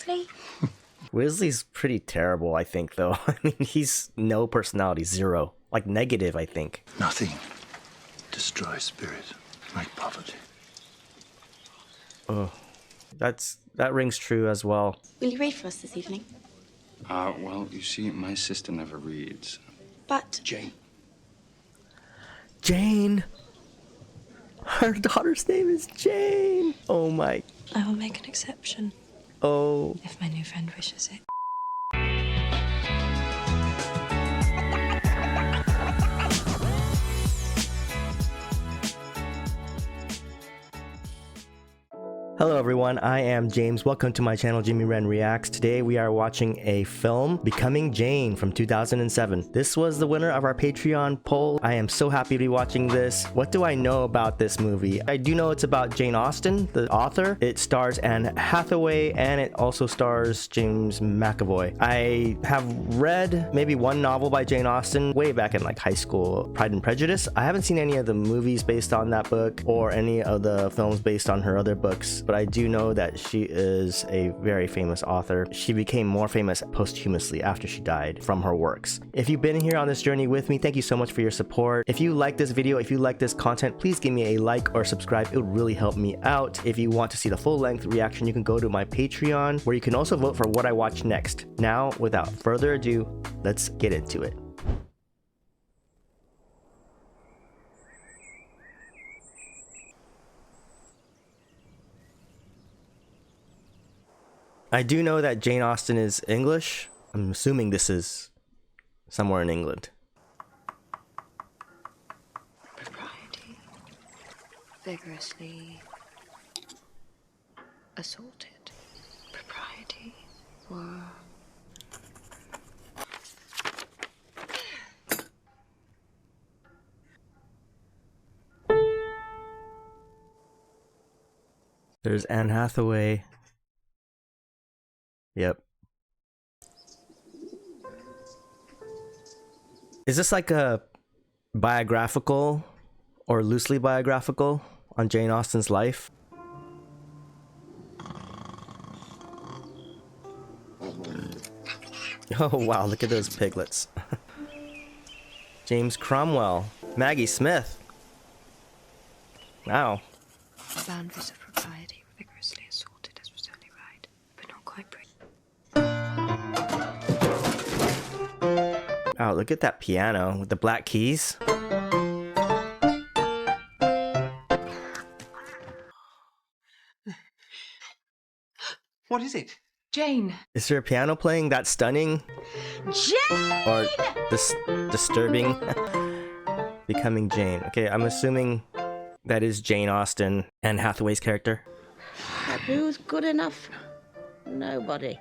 Weasley? Weasley's pretty terrible, I think, though. I mean, he's no personality, zero. Like, negative, I think. Nothing destroys spirit like poverty. Oh, that rings true as well. Will you read for us this evening? Well, you see, my sister never reads. But... Jane! Her daughter's name is Jane! Oh my... I will make an exception. Oh... If my new friend wishes it. Hello everyone, I am James. Welcome to my channel, Jimmy Ren Reacts. Today we are watching a film, Becoming Jane from 2007. This was the winner of our Patreon poll. I am so happy to be watching this. What do I know about this movie? I do know it's about Jane Austen, the author. It stars Anne Hathaway and it also stars James McAvoy. I have read maybe one novel by Jane Austen way back in like high school, Pride and Prejudice. I haven't seen any of the movies based on that book or any of the films based on her other books. But I do know that she is a very famous author. She became more famous posthumously after she died from her works. If you've been here on this journey with me, thank you so much for your support. If you like this video, if you like this content, please give me a like or subscribe. It would really help me out. If you want to see the full-length reaction, you can go to my Patreon, where you can also vote for what I watch next. Now, without further ado, let's get into it. I do know that Jane Austen is English. I'm assuming this is somewhere in England. Propriety. Vigorously assaulted. Propriety. Or... There's Anne Hathaway. Yep. Is this like a biographical or loosely biographical on Jane Austen's life? Oh wow, look at those piglets. James Cromwell. Maggie Smith. Wow. boundaries of propriety were vigorously assaulted, as was only right, but not quite pretty. Wow, look at that piano with the black keys. What is it? Jane! Is there a piano playing that stunning? Jane! Or disturbing? Becoming Jane. Okay, I'm assuming that is Jane Austen, Anne Hathaway's character. But who's good enough? Nobody.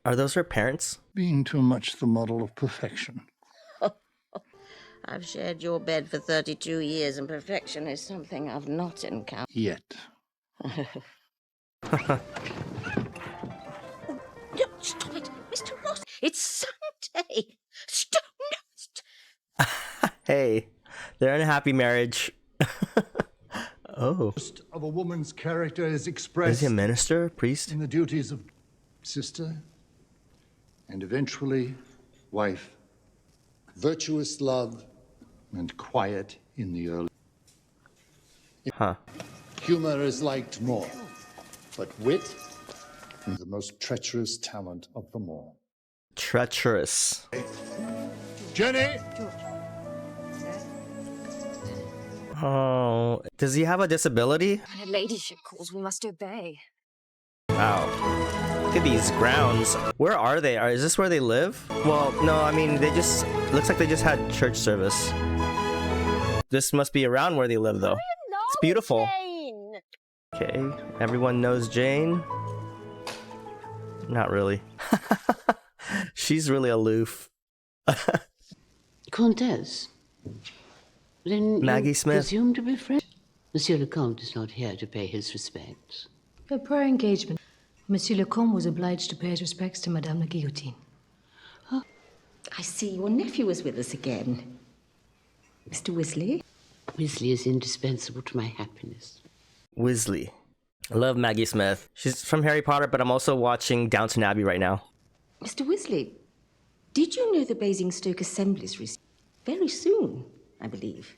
Are those her parents? Being too much the model of perfection. I've shared your bed for 32 years, and perfection is something I've not encountered. Yet. No, stop it, Mr. Ross. It's Sunday. Stop. No, Hey, they're in a happy marriage. Oh. Of a woman's character is Is expressed he a minister? Priest? in the duties of sister and eventually wife, virtuous love and quiet in the early. Huh. Humor is liked more, but wit is the most treacherous talent of them all. Treacherous. Jenny! Oh, does he have a disability? When her ladyship calls, we must obey. Wow. Look at these grounds. Where are they? Is this where they live? Well, no, I mean, looks like they just had church service. This must be around where they live, though. It's beautiful. Jane. Okay, everyone knows Jane. Not really. She's really aloof. Comtesse, then Maggie you Smith. presume to be friends? Monsieur le Comte is not here to pay his respects. For prior engagement, Monsieur le Comte was obliged to pay his respects to Madame la Guillotine. I see your nephew is with us again. Mr. Weasley? Weasley is indispensable to my happiness. Weasley. I love Maggie Smith. She's from Harry Potter, but I'm also watching Downton Abbey right now. Mr. Weasley, did you know the Basingstoke Assembly's very soon, I believe?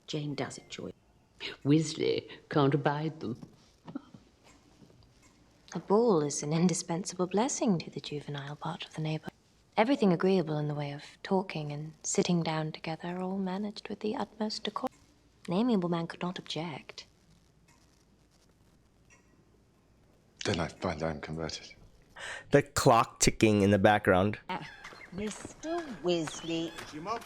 Jane does enjoy it. Weasley can't abide them. A ball is an indispensable blessing to the juvenile part of the neighborhood. Everything agreeable in the way of talking and sitting down together, all managed with the utmost decorum. An amiable man could not object. Then I find I'm converted. The clock ticking in the background. Mr. Weasley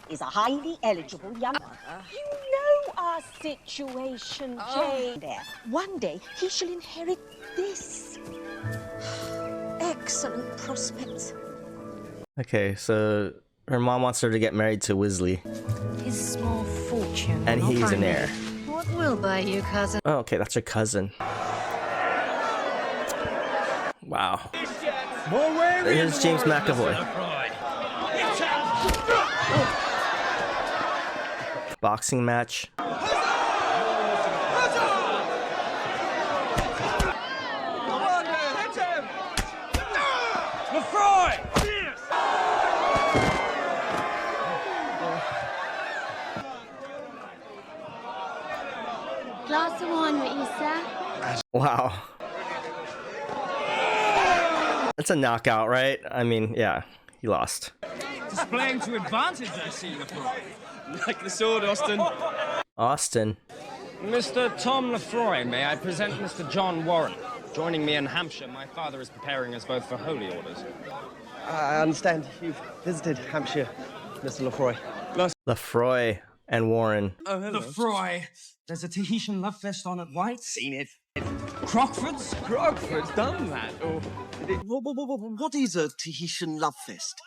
is a highly eligible young man. You know our situation, Jane. There. One day he shall inherit this. Excellent prospects. Okay, so her mom wants her to get married to Weasley. His small fortune. And he's an heir. What will buy you, cousin? Oh, okay, that's her cousin. Wow. Here's James McAvoy. Boxing match. Glass of wine, what you say? Wow. That's a knockout, right? I mean, yeah, he lost. Displaying to advantage, I see, Lefroy. Like the sword, Austin. Austin. Mr. Tom Lefroy, may I present Mr. John Warren? Joining me in Hampshire, my father is preparing us both for holy orders. I understand you've visited Hampshire, Mr. Lefroy. Lefroy and Warren. Oh, hello. Lefroy, there's a Tahitian love fest on at White's. Seen it. Crockford's? Crockford's done that? Or what is a Tahitian love fest?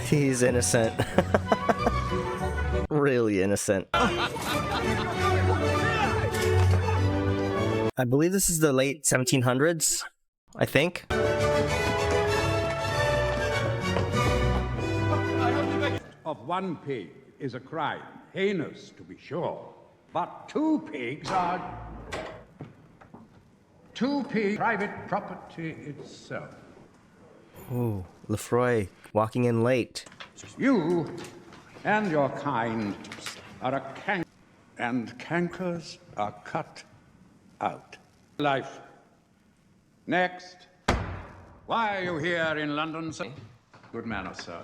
He's innocent. Really innocent. I believe this is the late 1700s, I think. Of one pig is a crime, heinous to be sure, but two pigs are private property itself. Ooh, Lefroy walking in late. You and your kind are a canker, and cankers are cut out. Life. Next. Why are you here in London, sir? Good manners, sir.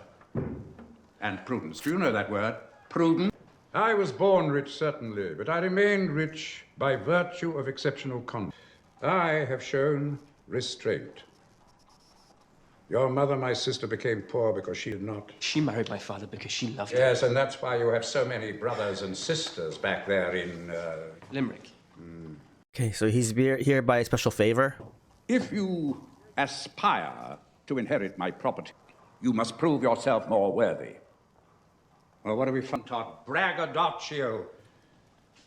And prudence. Do you know that word? Prudence? I was born rich, certainly, but I remained rich by virtue of exceptional conduct. I have shown restraint. Your mother, my sister, became poor because she did not. She married my father because she loved him. Yes, and that's why you have so many brothers and sisters back there in... Limerick. Okay, so he's here by a special favor. If you aspire to inherit my property, you must prove yourself more worthy. Well, what have we taught? Braggadocio,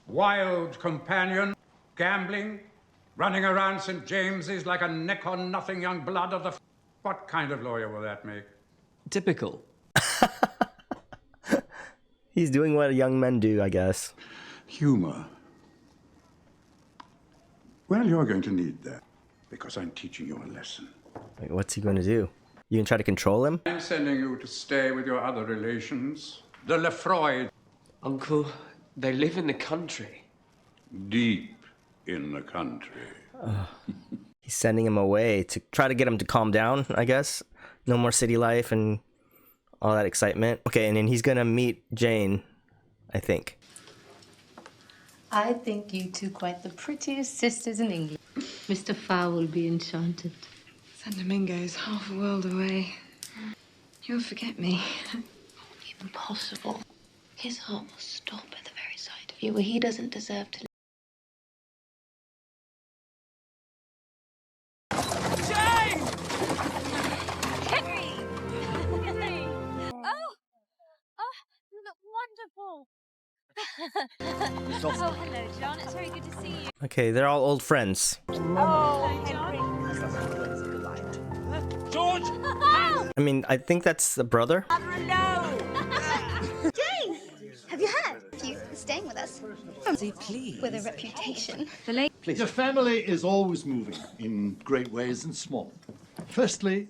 wild companion, gambling, running around St. James's like a neck-or-nothing young blood of the... What kind of lawyer will that make? Typical. He's doing what young men do, I guess. Humor. Well, you're going to need that, because I'm teaching you a lesson. Wait, what's he going to do? You gonna try to control him? I'm sending you to stay with your other relations, the Lefroy. Uncle, they live in the country. Deep in the country. He's sending him away to try to get him to calm down, I guess. No more city life and all that excitement. Okay, and then he's gonna meet Jane, I think. I think you two quite the prettiest sisters in England. Mr. Farr will be enchanted. San Domingo's half a world away. You'll forget me. Impossible. His heart will stop at the very sight of you, where he doesn't deserve to live. Oh, hello, John. It's very good to see you. Okay, they're all old friends. Oh, Henry. George! I mean, I think that's the brother. Jane! Have you heard? You're staying with us. From Please. With a reputation. Your family is always moving in great ways and small. Firstly,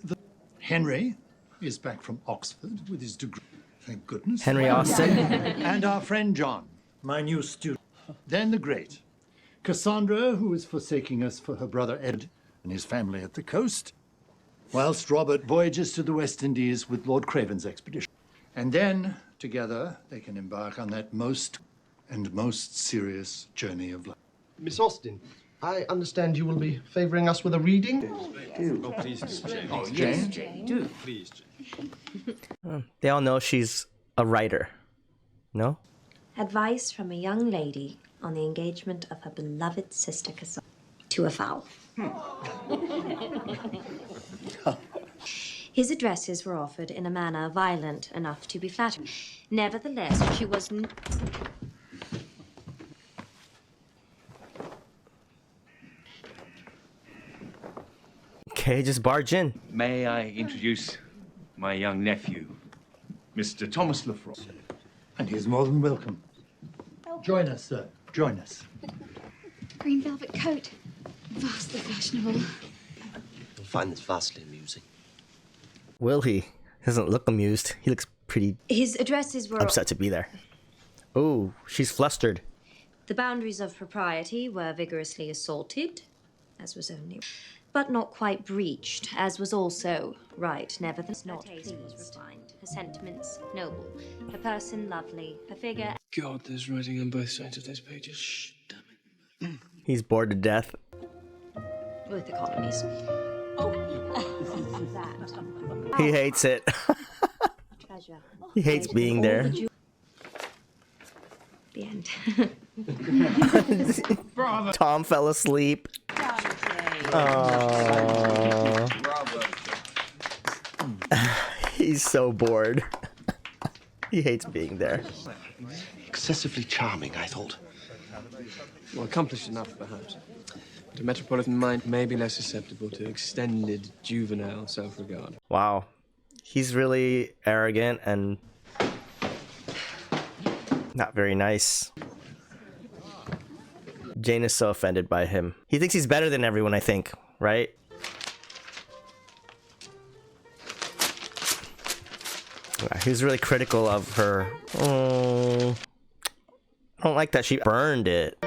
Henry is back from Oxford with his degree. Thank goodness. Henry Austin. And our friend John, my new student. Then the great Cassandra, who is forsaking us for her brother Ed and his family at the coast, whilst Robert voyages to the West Indies with Lord Craven's expedition. And then, together, they can embark on that most serious journey of life. Miss Austin, I understand you will be favouring us with a reading? Do. Oh, please, Jane. Oh, Jane? Jane. Do. Please, Jane. They all know she's a writer. No? Advice from a young lady on the engagement of her beloved sister Cassandra to a fowl. His addresses were offered in a manner violent enough to be flattering. Nevertheless, she was... Okay, just barge in. May I introduce my young nephew, Mr. Thomas Lefroy? And he's more than welcome. Join us, sir. Join us. Green velvet coat. Vastly fashionable. You'll find this vastly amusing. Will he? He doesn't look amused. He looks pretty His addresses were... upset to be there. Oh, she's flustered. The boundaries of propriety were vigorously assaulted, as was only... but not quite breached, as was also right. Nevertheless, not taste was refined, her sentiments noble, her person lovely, her figure... God, there's writing on both sides of those pages. Shh, damn it. He's bored to death. Both economies. He hates it. Treasure. He hates being there. The end. Tom fell asleep. Aww. He's so bored. He hates being there. Excessively charming, I thought. Well, accomplished enough, perhaps. But a metropolitan mind may be less susceptible to extended juvenile self-regard. Wow. He's really arrogant and not very nice. Jane is so offended by him. He thinks he's better than everyone, I think, right? He's really critical of her. Oh, I don't like that she burned it.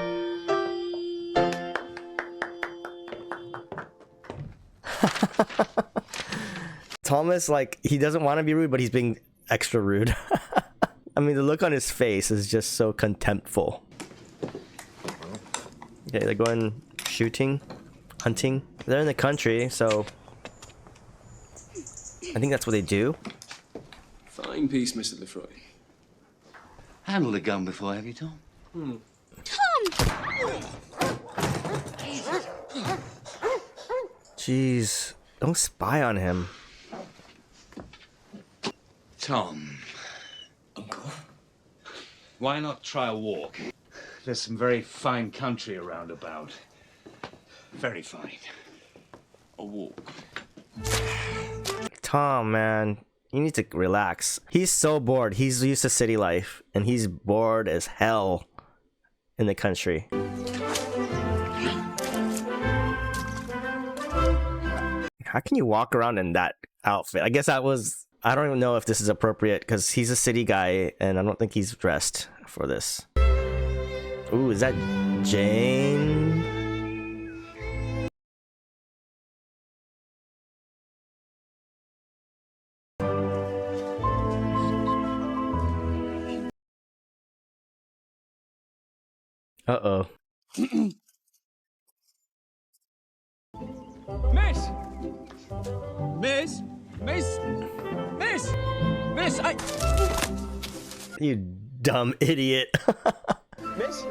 Thomas, like, he doesn't want to be rude, but he's being extra rude. I mean, the look on his face is just so contemptful. Okay, they're going shooting, hunting. They're in the country, so I think that's what they do. Fine piece, Mr. Lefroy. Handled a gun before, have you, Tom? Jeez, don't spy on him. Tom. Uncle? Why not try a walk? There's some very fine country around about. Very fine. A walk. Tom, man, you need to relax. He's so bored. He's used to city life, and he's bored as hell in the country. How can you walk around in that outfit? I guess that was... I don't even know if this is appropriate, because he's a city guy, and I don't think he's dressed for this. Ooh, is that Jane? Uh-oh. Miss! Miss! Miss! Miss! Miss, You dumb idiot. Miss?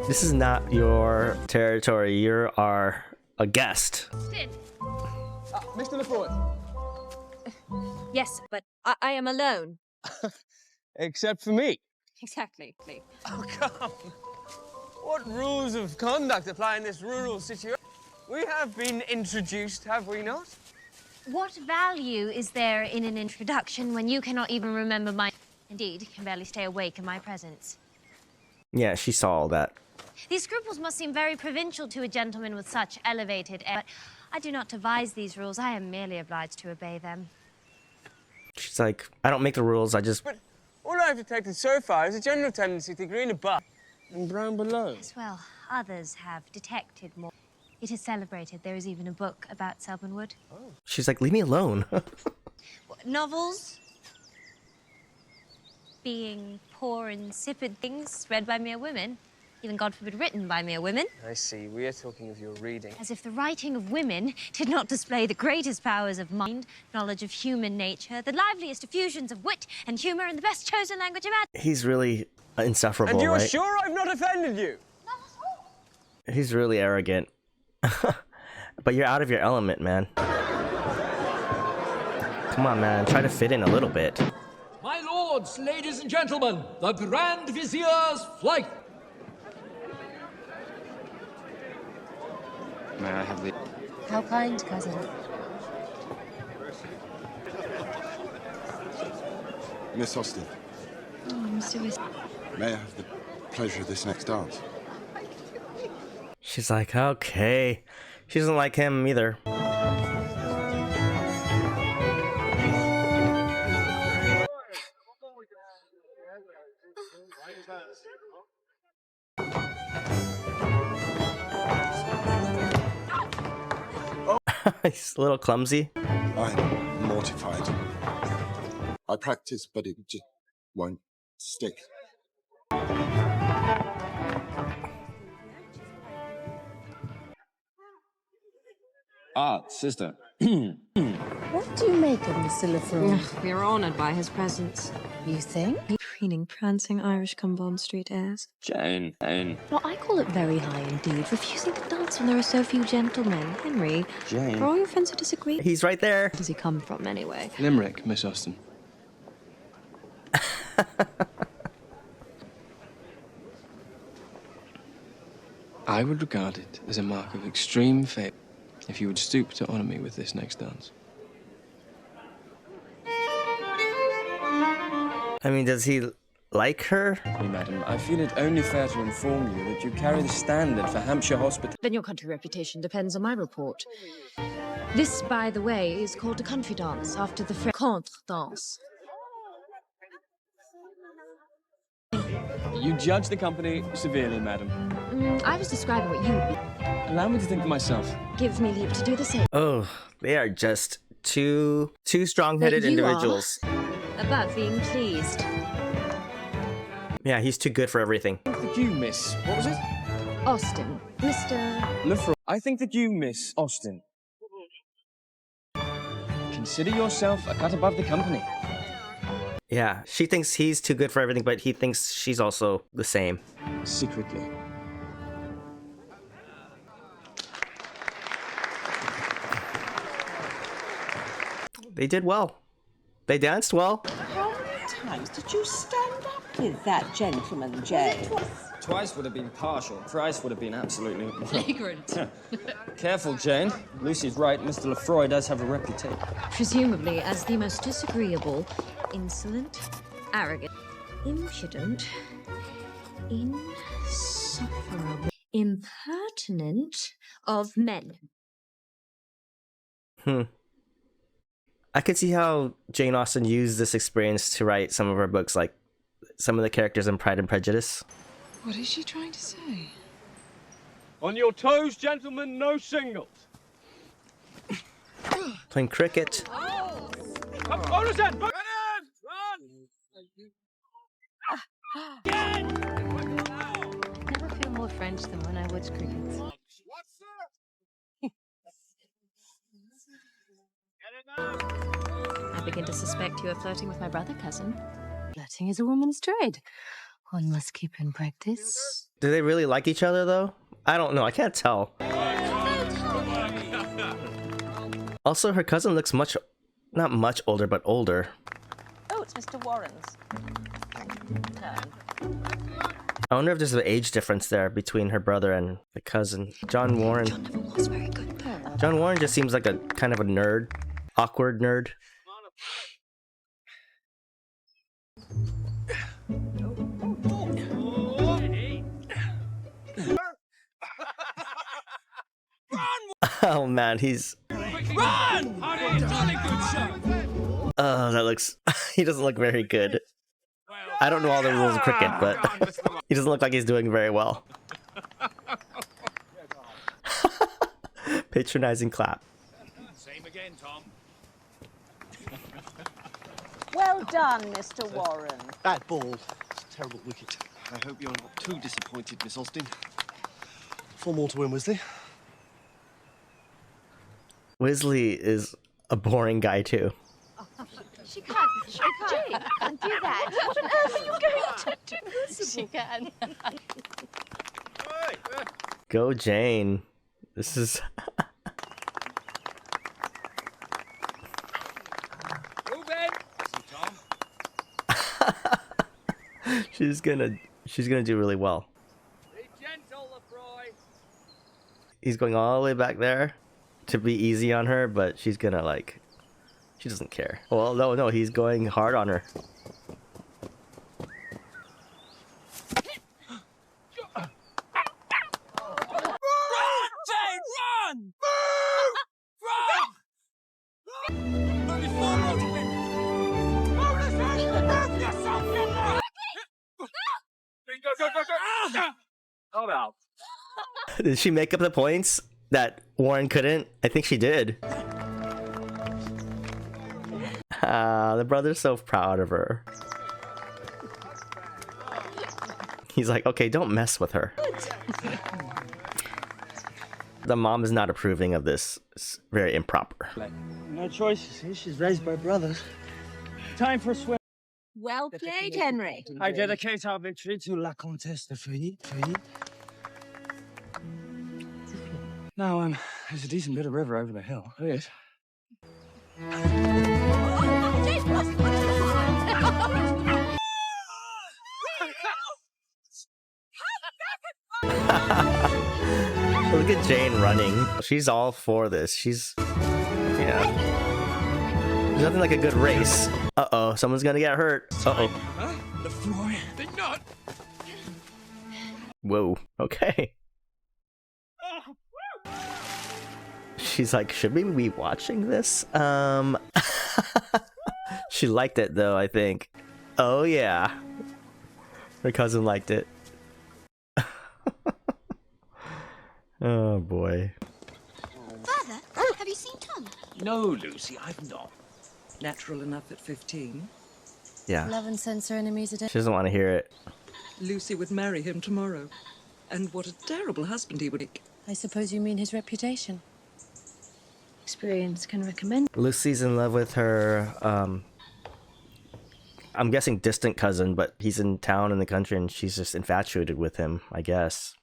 This is not your territory. You are a guest. Sid. Mr. Lefroy. Yes, but I am alone. Except for me. Exactly. Oh, come. What rules of conduct apply in this rural situation? We have been introduced, have we not? What value is there in an introduction when you cannot even remember my... Indeed, can barely stay awake in my presence? Yeah, she saw all that. These scruples must seem very provincial to a gentleman with such elevated air. But I do not devise these rules. I am merely obliged to obey them. She's like, I don't make the rules, I just... But all I've detected so far is a general tendency to green above and brown below. As well, others have detected more. It is celebrated. There is even a book about Selborne. She's like, leave me alone. Novels being poor, insipid things read by mere women, even, God forbid, written by mere women. I see. We are talking of your reading. As if the writing of women did not display the greatest powers of mind, knowledge of human nature, the liveliest effusions of wit and humor, and the best chosen language imaginable. He's really insufferable, And you're right? sure I've not offended you? He's really arrogant. But you're out of your element, man. Come on, man. Try to fit in a little bit. My lords, ladies and gentlemen, the Grand Vizier's flight. May I have the... How kind, cousin. Miss Austen, Oh, Mr. Wis. may I have the pleasure of this next dance? She's like, okay. She doesn't like him either. He's a little clumsy. I'm mortified. I practice, but it just won't stick. Ah, sister. What do you make of Mr. Lefroy? We are honoured by his presence. You think? Preening, prancing Irish come Bond Street airs. Jane. Well, I call it very high indeed, refusing to dance when there are so few gentlemen. Henry, Jane. are all your friends who disagree? He's right there. Where does he come from, anyway? Limerick, Miss Austen. I would regard it as a mark of extreme favour if you would stoop to honour me with this next dance. I mean, does he like her? Madam, I feel it only fair to inform you that you carry the standard for Hampshire hospitality. Then your country reputation depends on my report. This, by the way, is called a country dance, after the French contre dance. You judge the company severely, madam. I was describing what you would be. Allow me to think for myself. Give me leave to do the same. Oh, they are just two strong-headed But you individuals. About being pleased. Yeah, he's too good for everything. I think that you, Miss... What was it? Austen. Mr. Lefroy. I think that you, Miss Austen, consider yourself a cut above the company. Yeah, she thinks he's too good for everything, but he thinks she's also the same. Secretly. They did well. They danced well. How many times did you stand up with that gentleman, Jane? Twice would have been partial. Thrice would have been absolutely... Flagrant. Careful, Jane. Lucy's right. Mr. Lefroy does have a reputation. Presumably as the most disagreeable, insolent, arrogant, impudent, insufferable, impertinent of men. I could see how Jane Austen used this experience to write some of her books, like some of the characters in Pride and Prejudice. What is she trying to say? On your toes, gentlemen, no singles. Playing cricket. Come on, Run! Never feel more French than when I watch cricket. I begin to suspect you are flirting with my brother, cousin. Flirting is a woman's trade. One must keep in practice. Do they really like each other, though? I don't know. I can't tell. Also, her cousin looks not much older, but older. Oh, it's Mr. Warren's turn. I wonder if there's an age difference there between her brother and the cousin. John Warren. John never was very good. John Warren just seems like a kind of a nerd. Awkward nerd. Oh man, he's... Run! Jolly good shot. Oh, that looks... he doesn't look very good. I don't know all the rules of cricket, but he doesn't look like he's doing very well. Patronizing clap. Same again, Tom. Well done, Mr. Warren. Bad ball. It's a terrible wicket. I hope you're not too disappointed, Miss Austin. 4 more to win, Weasley. Weasley is a boring guy too. She can't do that. What on earth are you going to do? She can. Go Jane. This is... she's gonna do really well. He's going all the way back there to be easy on her, but she's gonna like... She doesn't care. Well, no, he's going hard on her. Did she make up the points that Warren couldn't? I think she did. The brother's so proud of her. He's like, okay, don't mess with her. The mom is not approving of this. It's very improper. No choice, you see. She's raised by brothers. Time for a swim. Well played, Henry. I dedicate our victory to La Comtesse de Feuilly. Now, there's a decent bit of river over the hill. Oh, yes. Look at Jane running. She's all for this. She's... yeah. There's nothing like a good race. Uh-oh, someone's gonna get hurt. Uh-oh. Huh? The floor. Think not. Whoa. Okay. She's like, should we be watching this? She liked it though, I think. Oh yeah. Her cousin liked it. Oh boy. Father, have you seen Tom? No, Lucy, I've not. Natural enough at 15. Yeah. Love and sense are enemies at She doesn't want to hear it. Lucy would marry him tomorrow. And what a terrible husband he would make. I suppose you mean his reputation. Experience can recommend. Lucy's in love with her, I'm guessing distant cousin, but he's in town in the country and she's just infatuated with him, I guess.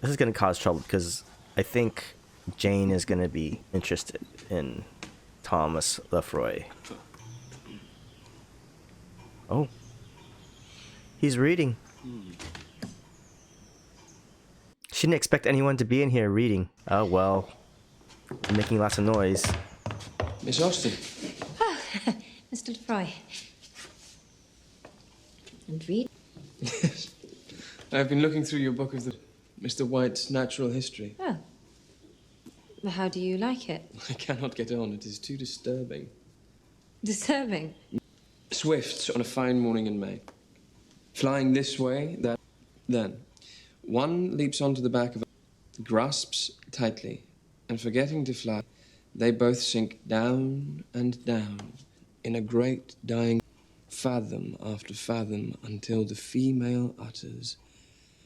This is going to cause trouble because I think Jane is going to be interested in Thomas Lefroy. Oh. He's reading. She didn't expect anyone to be in here reading. Oh, well. I'm making lots of noise. Miss Austin. Oh, Mr. Lefroy. And read? Yes. I've been looking through your book of Mr. White's Natural History. Oh. Well, how do you like it? I cannot get on. It is too disturbing. Disturbing? Swifts on a fine morning in May. Flying this way, that, then. One leaps onto the back of a... grasps tightly, and forgetting to fly, they both sink down and down in a great dying fathom after fathom until the female utters...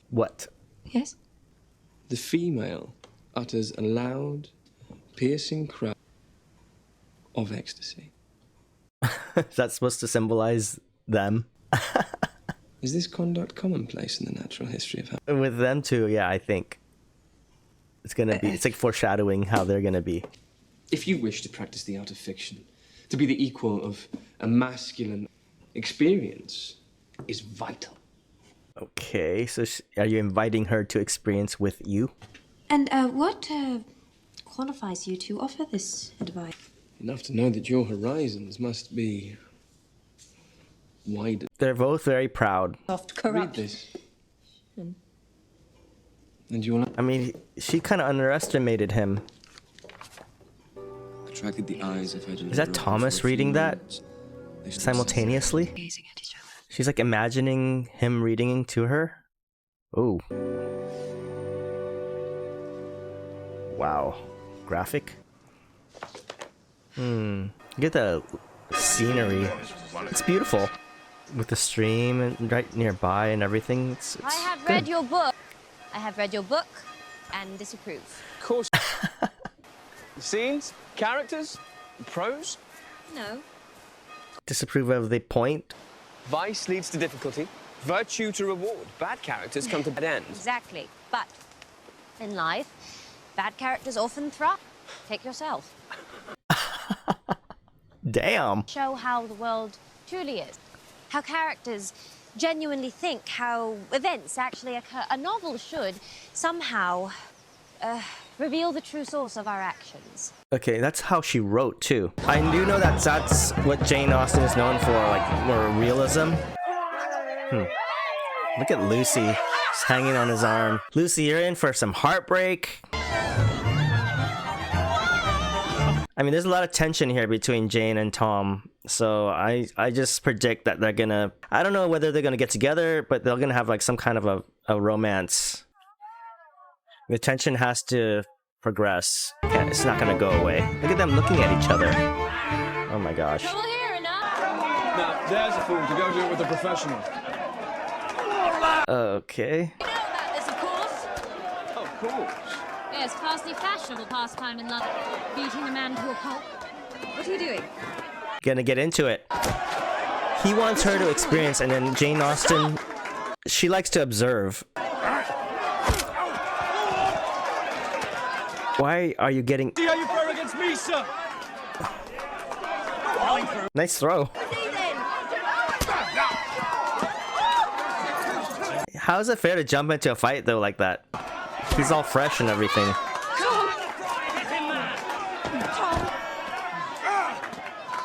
What? Yes? The female utters a loud, piercing cry of ecstasy. Is that supposed to symbolize them? Is this conduct commonplace in the natural history of how... With them too, yeah, I think. It's gonna be, it's like foreshadowing how they're gonna be. If you wish to practice the art of fiction, to be the equal of a masculine experience is vital. Okay, so are you inviting her to experience with you? And what qualifies you to offer this advice? Enough to know that your horizons must be wider. They're both very proud. Soft Read this. And you'll I mean, she kind of underestimated him. attracted the eyes of her. Is that Thomas reading that simultaneously? She's like imagining him reading to her. Oh. Wow. Graphic. Look at the scenery. It's beautiful. With the stream and right nearby and everything. It's I have good. read your book. I have read your book and disapprove. Of course. Scenes, characters, prose. No. Disapprove of the point. Vice leads to difficulty. Virtue to reward. Bad characters come to bad ends. Exactly. But in life, bad characters often thrive. Take yourself. Damn. Show how the world truly is. How characters genuinely think, how events actually occur. A novel should somehow reveal the true source of our actions. Okay, that's how she wrote too. I do know that that's what Jane Austen is known for, like more realism. Look at Lucy, just hanging on his arm. Lucy, you're in for some heartbreak. I mean, there's a lot of tension here between Jane and Tom. So I just predict that they're gonna, I don't know whether they're gonna get together, but they're gonna have like some kind of a romance. The tension has to progress. It's not gonna go away. Look at them looking at each other. Oh my gosh. Now, there's a fool to go do it with a professional. Okay. You know about this, of course. Of course. Yes, vastly fashionable pastime in London. Beating a man to a pulp. What are you doing? Gonna get into it. He wants her to experience, and then Jane Austen, she likes to observe. Why are you getting... See how you throw against me, sir! Nice throw. How is it fair to jump into a fight though like that? He's all fresh and everything.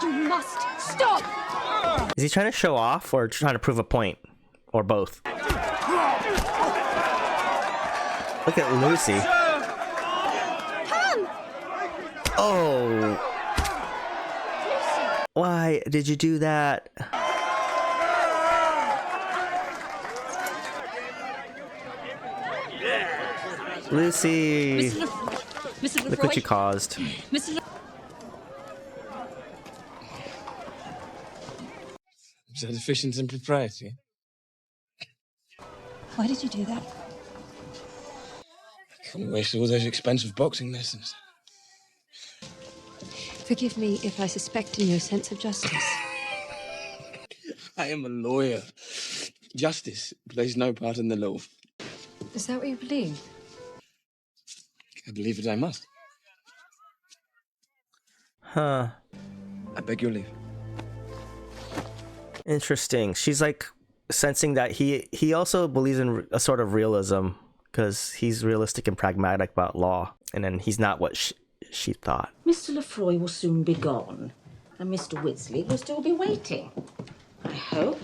You must stop! Is he trying to show off or trying to prove a point? Or both? Look at Lucy. Oh. Why did you do that? Lucy. Look what you caused. So deficient in propriety. Why did you do that? I couldn't waste all those expensive boxing lessons. Forgive me if I suspect in your sense of justice. I am a lawyer. Justice plays no part in the law. Is that what you believe? I believe it I must. Huh. I beg your leave. Interesting. She's like sensing that he also believes in a sort of realism because he's realistic and pragmatic about law, and then he's not what she thought. Mr. Lefroy will soon be gone, and Mr. Wisley will still be waiting. I hope.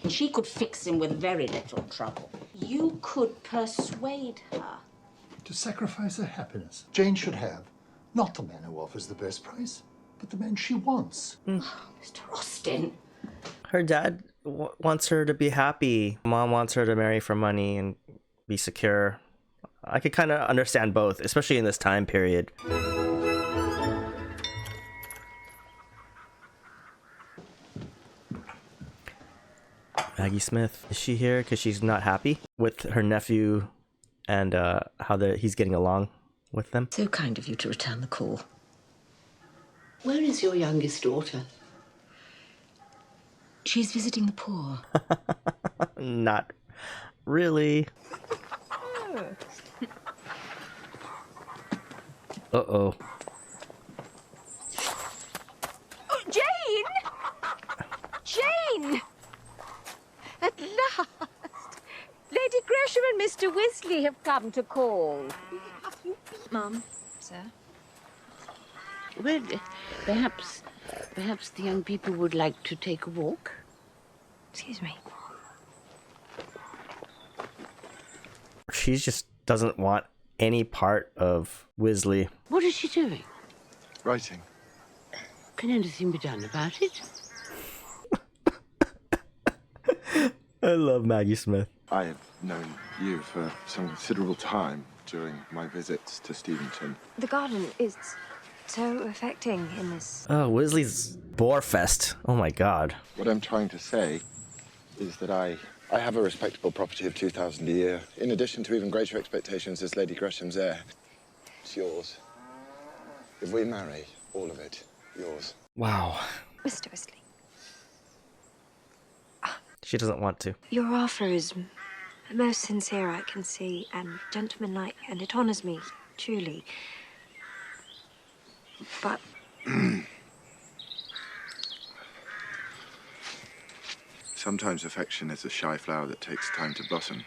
And she could fix him with very little trouble. You could persuade her. To sacrifice her happiness. Jane should have not the man who offers the best price, but the man she wants. Mr. Austen. Her dad wants her to be happy. Mom wants her to marry for money and be secure. I could kind of understand both, especially in this time period. Maggie Smith, is she here because she's not happy with her nephew and how he's getting along with them? So kind of you to return the call. Where is your youngest daughter? She's visiting the poor. Not really. Uh-oh. Oh, Jane! Jane! At last! Lady Gresham and Mr. Wisley have come to call. Mum, sir. Well, perhaps the young people would like to take a walk. Excuse me. She's just doesn't want any part of Weasley. What is she doing? Writing. Can anything be done about it? I love Maggie Smith. I have known you for some considerable time during my visits to Steventon. The garden is so affecting in this. Oh, Weasley's Borefest. Oh my god. What I'm trying to say is that I have a respectable property of 2,000 a year, in addition to even greater expectations as Lady Gresham's heir. It's yours. If we marry, all of it, yours. Wow. Mr. Weasley, She doesn't want to. your offer is most sincere I can see, and gentlemanlike, and it honors me, truly. But Sometimes affection is a shy flower that takes time to blossom.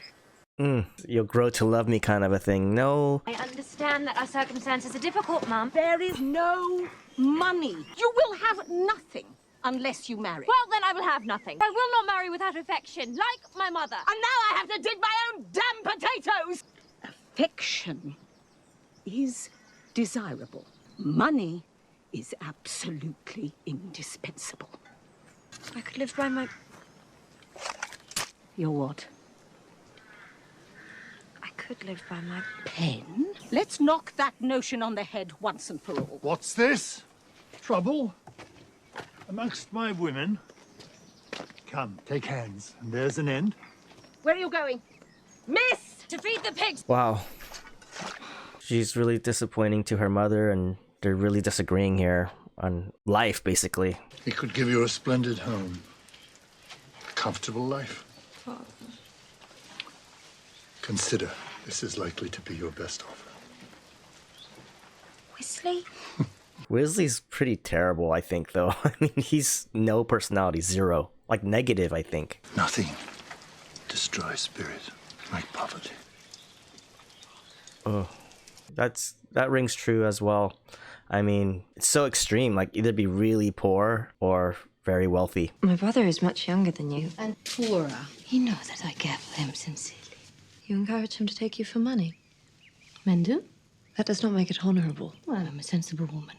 You'll grow to love me kind of a thing. No. I understand that our circumstances are difficult, Mum. There is no money. You will have nothing unless you marry. Well, then I will have nothing. I will not marry without affection, like my mother. And now I have to dig my own damn potatoes! Affection is desirable. Money is absolutely indispensable. I could live by my... Your what? I could live by my... Pen? Let's knock that notion on the head once and for all. What's this? Trouble? Amongst my women? Come, take hands, and there's an end. Where are you going? Miss! To feed the pigs! Wow. She's really disappointing to her mother, and they're really disagreeing here on life, basically. He could give you a splendid home. A comfortable life. Consider this is likely to be your best offer. Weasley? Weasley's pretty terrible, I think, though. I mean, he's no personality, zero. Like, negative, I think. Nothing destroys spirit like poverty. Oh, that rings true as well. I mean, it's so extreme, like either be really poor or very wealthy. My brother is much younger than you. And poorer. You know that I care for him sincerely. You encourage him to take you for money. Men do? That does not make it honorable. Well, I'm a sensible woman.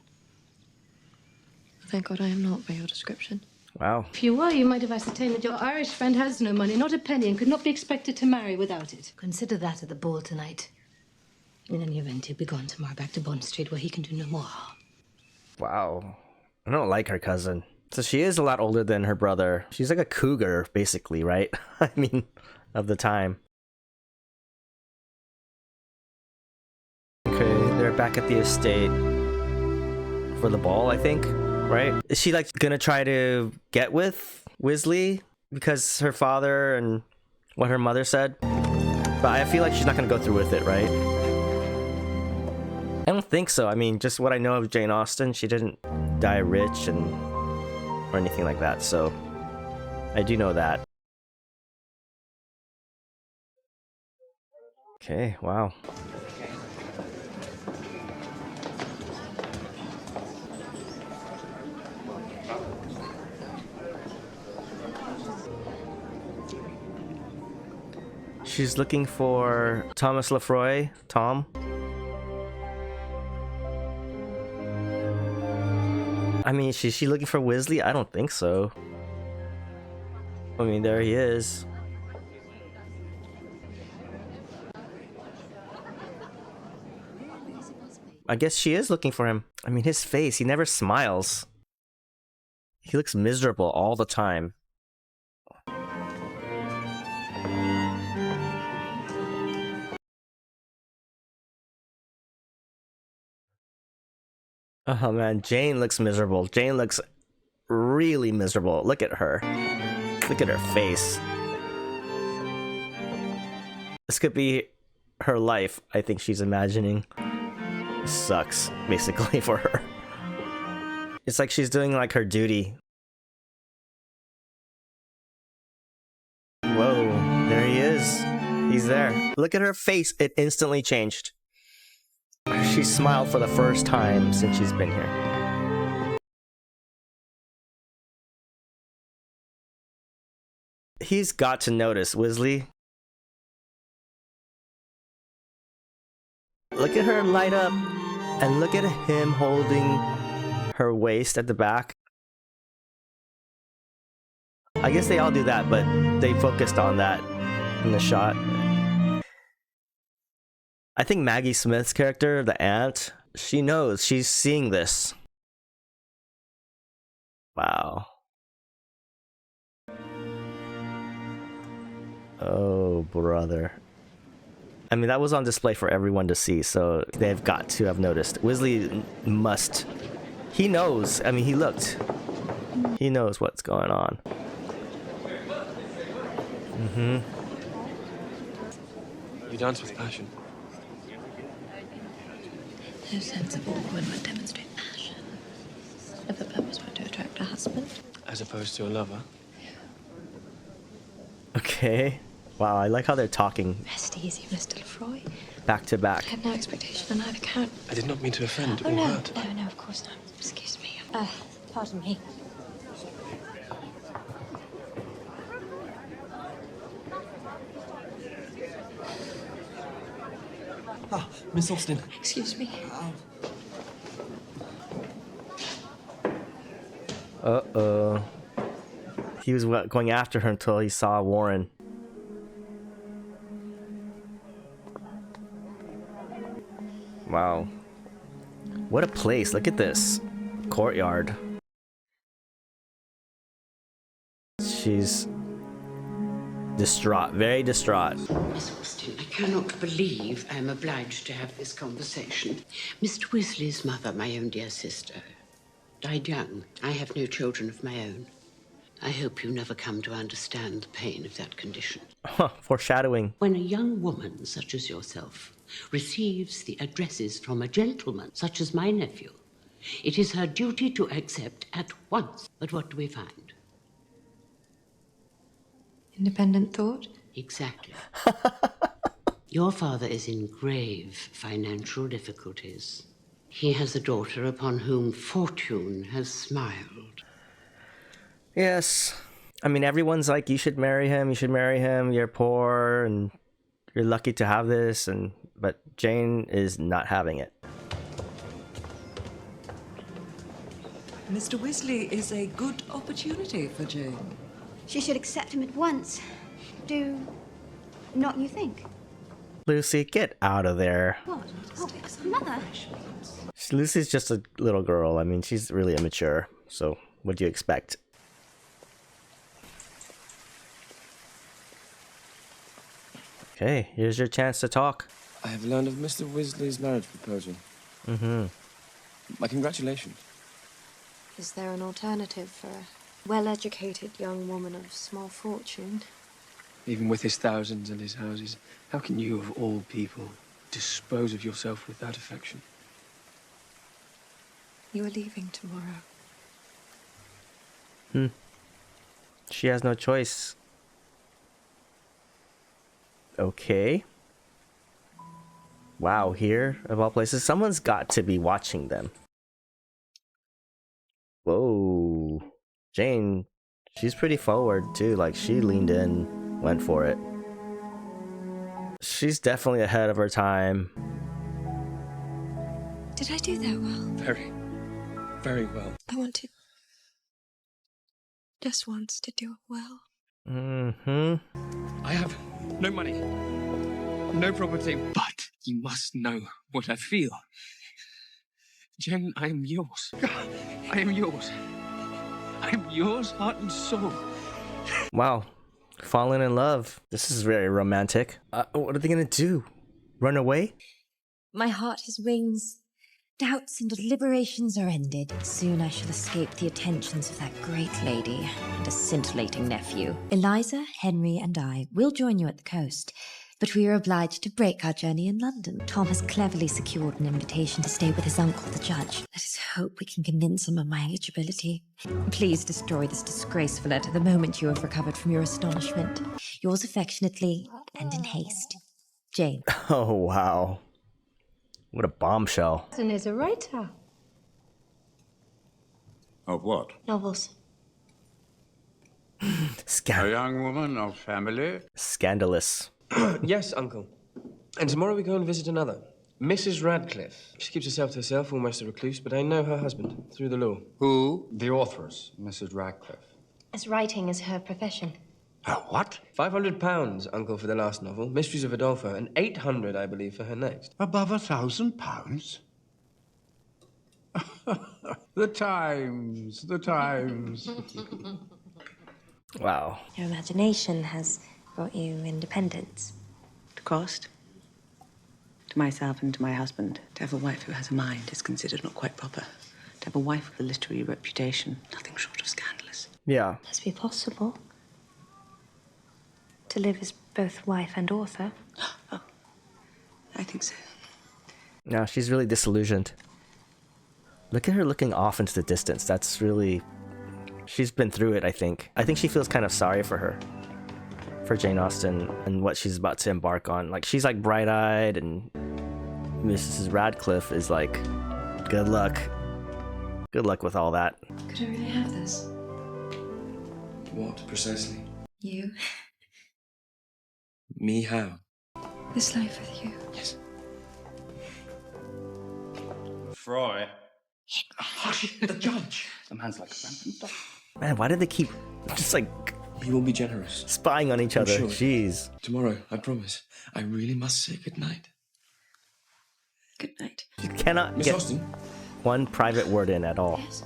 Thank God I am not, by your description. Wow. If you were, you might have ascertained that your Irish friend has no money, not a penny, and could not be expected to marry without it. Consider that at the ball tonight. In any event, he'll be gone tomorrow back to Bond Street, where he can do no more harm. Wow. I don't like her cousin. So she is a lot older than her brother. She's like a cougar, basically, right? I mean, of the time. Okay, they're back at the estate for the ball, I think, right? Is she like gonna try to get with Weasley because her father and what her mother said? But I feel like she's not gonna go through with it, right? I don't think so. I mean, just what I know of Jane Austen, she didn't die rich and or anything like that, so I do know that. Okay, wow. She's looking for Thomas Lefroy, Tom. I mean, is she looking for Weasley? I don't think so. I mean, there he is. I guess she is looking for him. I mean, his face, he never smiles. He looks miserable all the time. Oh man, Jane looks miserable. Jane looks really miserable. Look at her. Look at her face. This could be her life, I think she's imagining. Sucks, basically, for her. It's like she's doing like her duty. Whoa, there he is. He's there. Look at her face, it instantly changed. She smiled for the first time since she's been here. He's got to notice, Weasley. Look at her light up, and look at him holding her waist at the back. I guess they all do that, but they focused on that in the shot. I think Maggie Smith's character, the aunt, she knows. She's seeing this. Wow. Oh, brother. I mean, that was on display for everyone to see, so they've got to have noticed. Weasley must. He knows. I mean, he looked. He knows what's going on. Mm-hmm. You dance with passion. No sensible woman would demonstrate passion if the purpose were to attract a husband. As opposed to a lover. Okay. Wow, I like how they're talking. Rest easy, Mr. Lefroy. Back to back. I had no expectation on either count. I did not mean to offend Oh, or no, hurt. no, of course not. Excuse me. Pardon me. Ah, Miss Austen. Excuse me. Uh-oh. He was going after her until he saw Warren. Wow. What a place. Look at this. Courtyard. She's distraught. Very distraught. Miss Austen, I cannot believe I am obliged to have this conversation. Mr. Weasley's mother, my own dear sister, died young. I have no children of my own. I hope you never come to understand the pain of that condition. Foreshadowing. When a young woman such as yourself receives the addresses from a gentleman such as my nephew, it is her duty to accept at once. But what do we find? Independent thought? Exactly. Your father is in grave financial difficulties. He has a daughter upon whom fortune has smiled. Yes. I mean, everyone's like, you should marry him, you're poor, and you're lucky to have this, but Jane is not having it. Mr. Weasley is a good opportunity for Jane. She should accept him at once. Do not you think? Lucy, get out of there. What? Oh, Mother. Lucy's just a little girl. I mean, she's really immature, so what do you expect? Okay, here's your chance to talk. I have learned of Mr. Weasley's marriage proposal. Mm-hmm. My congratulations. Is there an alternative for a well-educated young woman of small fortune? Even with his thousands and his houses, how can you, of all people, dispose of yourself without affection? You are leaving tomorrow. She has no choice. Okay. Wow, here, of all places, someone's got to be watching them. Whoa. Jane, she's pretty forward, too. Like, she leaned in, went for it. She's definitely ahead of her time. Did I do that well? Very, very well. I want to just once to do it well. Mm-hmm. I have no money, no property, but you must know what I feel. Jen, I am yours. I am yours. I am yours, heart and soul. Wow. Falling in love. This is very romantic. What are they gonna do? Run away? My heart has wings. Doubts and deliberations are ended. Soon I shall escape the attentions of that great lady and a scintillating nephew. Eliza, Henry, and I will join you at the coast, but we are obliged to break our journey in London. Tom has cleverly secured an invitation to stay with his uncle, the judge. Let us hope we can convince him of my eligibility. Please destroy this disgraceful letter the moment you have recovered from your astonishment. Yours affectionately and in haste, Jane. Oh, wow. What a bombshell. And is a writer. Of what? Novels. A young woman of family? Scandalous. Yes, Uncle. And tomorrow we go and visit another, Mrs. Radcliffe. She keeps herself to herself, almost a recluse, but I know her husband through the law. Who? The authoress, Mrs. Radcliffe. As writing is her profession. What? £500, Uncle, for the last novel, Mysteries of Adolpho, and £800, I believe, for her next. Above £1,000? The times, the times. Wow. Your imagination has brought you independence. The cost? To myself and to my husband. To have a wife who has a mind is considered not quite proper. To have a wife with a literary reputation, nothing short of scandalous. Yeah. Must be possible. To live as both wife and author. Oh, I think so. No, she's really disillusioned. Look at her looking off into the distance. That's really... She's been through it, I think. I think she feels kind of sorry for her. For Jane Austen and what she's about to embark on. Like, she's like bright-eyed, and Mrs. Radcliffe is like, good luck. Good luck with all that. Could I really have this? What, precisely? You? Me how? This life with you? Yes. Fry. Hush, the judge. The man's like a rampant dog. Man, why did they keep just like... We will be generous. Spying on each I'm other. sure. Jeez. Tomorrow, I promise. I really must say goodnight. Good night. You cannot Miss get Austen? one private word in at all. Yes.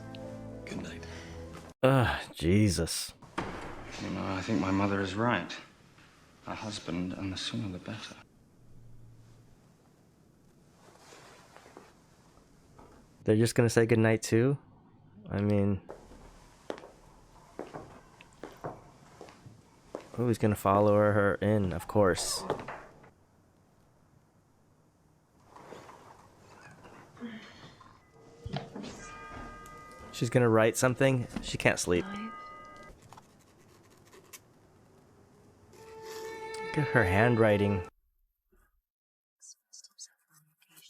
Good night. Ugh, Jesus. You know, I think my mother is right. A husband, and the sooner the better. They're just gonna say goodnight too? I mean... Oh, he's gonna follow her in, of course. She's gonna write something? She can't sleep. Look at her handwriting.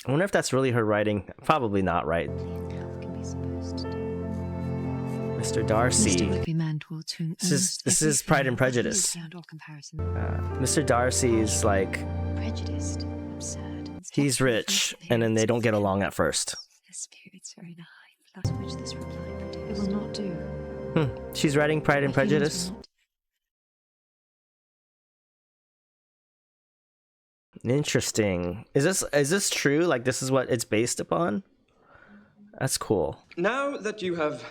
I wonder if that's really her writing. Probably not, right? Mr. Darcy. This is Pride and Prejudice. Mr. Darcy is like... Prejudiced, absurd. He's rich, and then they don't get along at first. Their spirits are in a high flux, which this reply produced. It will not do. She's writing Pride and Prejudice. Interesting. Is this true? Like, this is what it's based upon? That's cool. Now that you have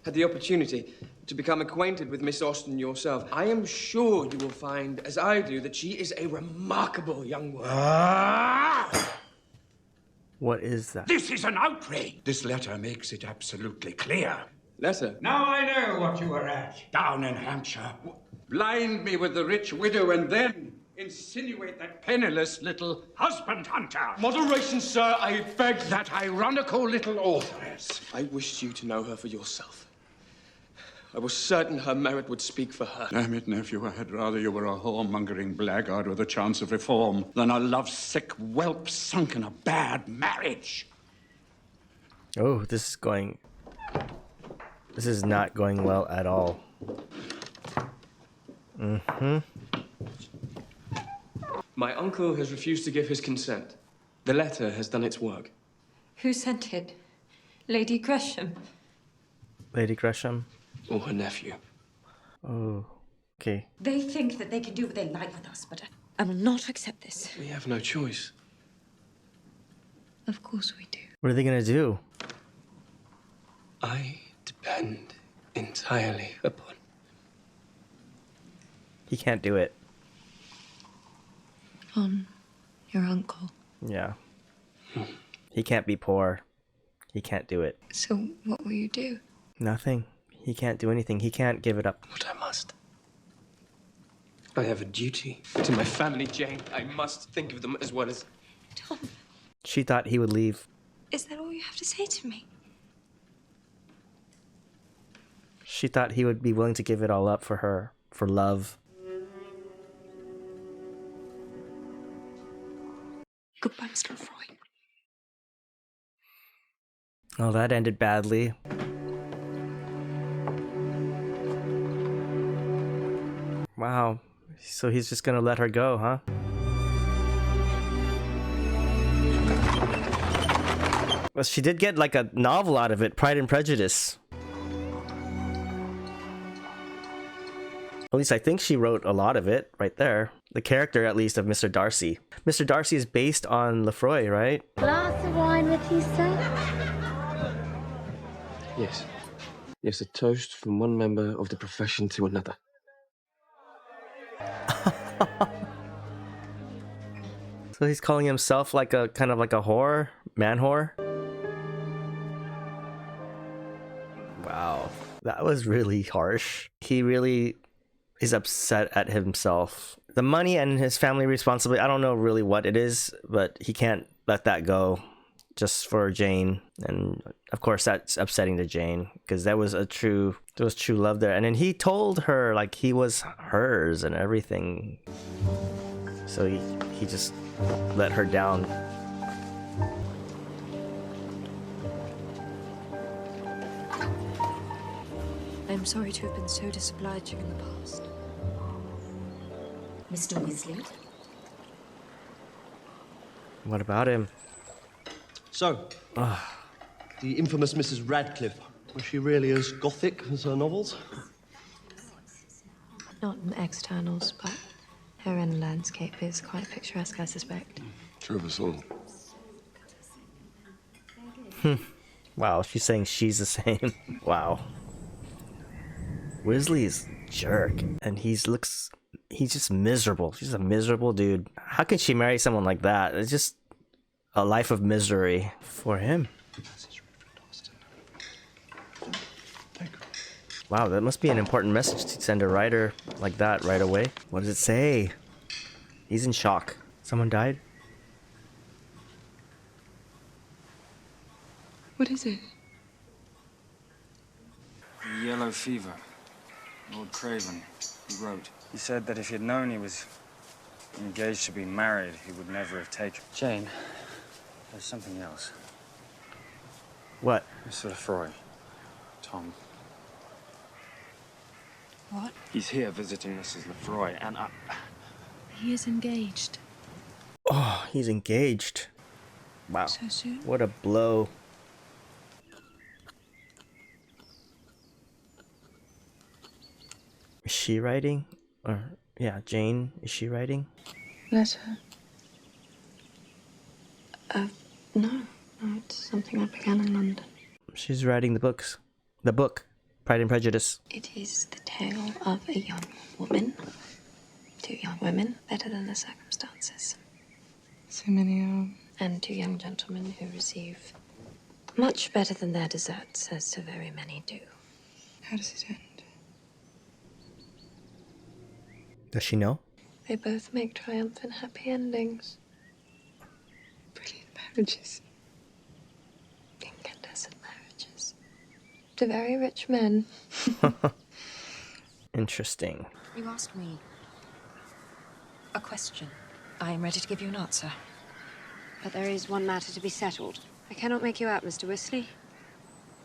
had the opportunity to become acquainted with Miss Austen yourself, I am sure you will find, as I do, that she is a remarkable young woman. What is that? This is an outrage. This letter makes it absolutely clear. Letter? Now I know what you were at. Down in Hampshire. Blind me with the rich widow and then insinuate that penniless little husband hunter. Moderation, sir, I beg. That ironical little authoress. I wished you to know her for yourself. I was certain her merit would speak for her. Damn it, nephew, I had rather you were a whoremongering blackguard with a chance of reform than a lovesick whelp sunk in a bad marriage. Oh, this is not going well at all. My uncle has refused to give his consent. The letter has done its work. Who sent it? Lady Gresham? Lady Gresham? Or her nephew. Oh, okay. They think that they can do what they like with us, but I will not accept this. We have no choice. Of course we do. What are they gonna do? I depend entirely upon... He can't do it. On your uncle. Yeah. He can't be poor. He can't do it. So what will you do? Nothing. He can't do anything. He can't give it up. But I must. I have a duty to my family, Jane. I must think of them as well as... Tom, She thought he would leave. is that all you have to say to me? She thought he would be willing to give it all up for her. For love. Goodbye, Mr. Lefroy. Oh, that ended badly. Wow. So he's just gonna let her go, huh? Well, she did get like a novel out of it, Pride and Prejudice. At least I think she wrote a lot of it right there. The character, at least, of Mr. Darcy. Mr. Darcy is based on Lefroy, right? Glass of wine with you, sir? Yes. Yes, a toast from one member of the profession to another. So he's calling himself like a kind of like a whore? Man whore? Wow. That was really harsh. He really is upset at himself. The money and his family responsibility, I don't know really what it is, but he can't let that go just for Jane. And of course that's upsetting to Jane because there was true love there. And then he told her like he was hers and everything. So he just let her down. I'm sorry to have been so disobliging in the past. Mr. Weasley? What about him? So, the infamous Mrs. Radcliffe, was she really as gothic as her novels? Not in externals, but her inner landscape is quite picturesque, I suspect. True of us all. Wow, she's saying she's the same. Wow. Weasley's a jerk, and he's just miserable. She's a miserable dude. How can she marry someone like that? It's just a life of misery for him. Wow, that must be an important message to send a writer like that right away. What does it say? He's in shock. Someone died? What is it? The yellow fever. Lord Craven, he wrote. He said that if he'd known he was engaged to be married, he would never have taken... Jane, there's something else. What? Mr. Lefroy. Tom. What? He's here visiting Mrs. Lefroy, and He is engaged. Oh, he's engaged. Wow. So soon? What a blow. Is she writing? Or, yeah, Jane, is she writing? Letter? No. No, it's something I began in London. She's writing the books. The book, Pride and Prejudice. It is the tale of a young woman. Two young women, better than the circumstances. So many and two young gentlemen who receive much better than their deserts, as so very many do. How does it end? Does she know? They both make triumphant, happy endings. Brilliant marriages. Incandescent marriages. To very rich men. Interesting. You asked me a question. I am ready to give you an answer. But there is one matter to be settled. I cannot make you out, Mr. Weasley.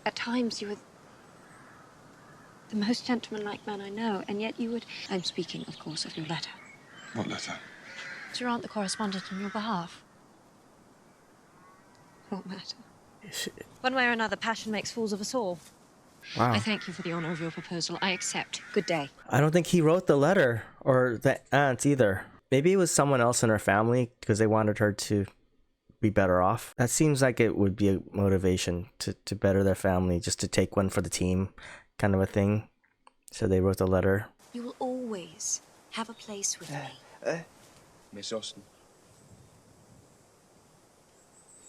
At times you are the most gentlemanlike man I know, and yet you would... I'm speaking, of course, of your letter. What letter? Is your aunt the correspondent on your behalf? What matter? One way or another, passion makes fools of us all. Wow. I thank you for the honor of your proposal. I accept. Good day. I don't think he wrote the letter, or the aunt either. Maybe it was someone else in her family, because they wanted her to be better off. That seems like it would be a motivation to better their family, just to take one for the team, kind of a thing. So they wrote the letter. You will always have a place with me. Miss Austen.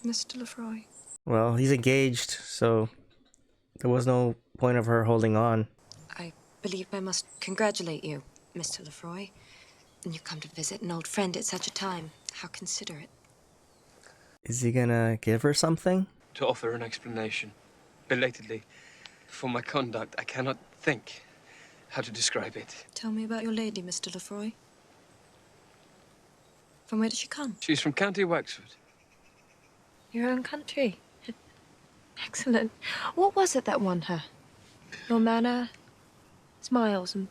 Mr. Lefroy. Well, he's engaged, so there was no point of her holding on. I believe I must congratulate you, Mr. Lefroy. And you've come to visit an old friend at such a time. How considerate. Is he gonna give her something? To offer an explanation, belatedly, for my conduct, I cannot think how to describe it. Tell me about your lady, Mr. Lefroy. From where did she come? She's from County Wexford. Your own country. Excellent. What was it that won her? Your manner, smiles, and...